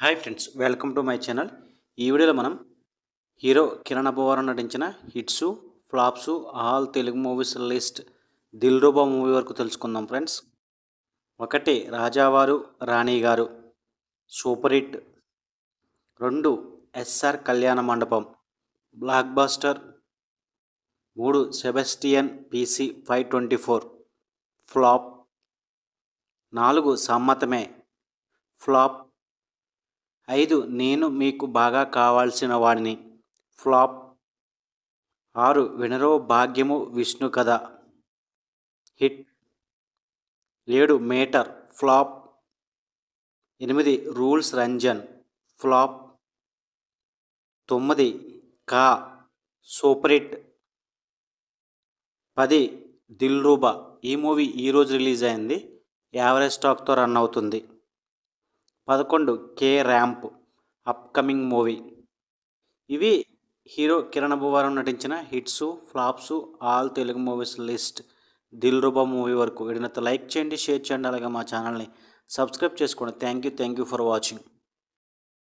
Hi friends, welcome to my channel. ఈ వీడియోలో మనం హీరో కిరణ్ అబ్బవరం నటించిన hits, flops all Telugu movies list Dilruba movie వరకు తెలుసుకుందాం ఫ్రెండ్స్. 1 రాజావారు రాణి గారు సూపర్ హిట్. 2 ఎస్ఆర్ కళ్యాణ మండపం blockbuster. 3 Sebastian PC 524 flop. 4 సమ్మతమే ఫ్లాప్. 5 నేను మీకు బాగా కావాల్సిన వాడిని flop. 6 వినరో Bhagyamu Vishnu Katha hit. 7 Meter flop. 8 rules Ranjan flop. 9 కా సూపర్ హిట్. 10 దిల్రుబా. ఈ మూవీ ఈరోజు రిలీజ్ అయింది, యావరేజ్ స్టాక్తో రన్ అవుతుంది. 11 కే ర్యాంప్ అప్కమింగ్ మూవీ. ఇవి హీరో కిరణ్ అబ్బవరం నటించిన hits, flops all Telugu movies list Dilruba movie వరకు. వీడినైతే లైక్ చేయండి, షేర్ చేయండి, అలాగే మా ఛానల్ని సబ్స్క్రైబ్ చేసుకోండి. Thank you for watching.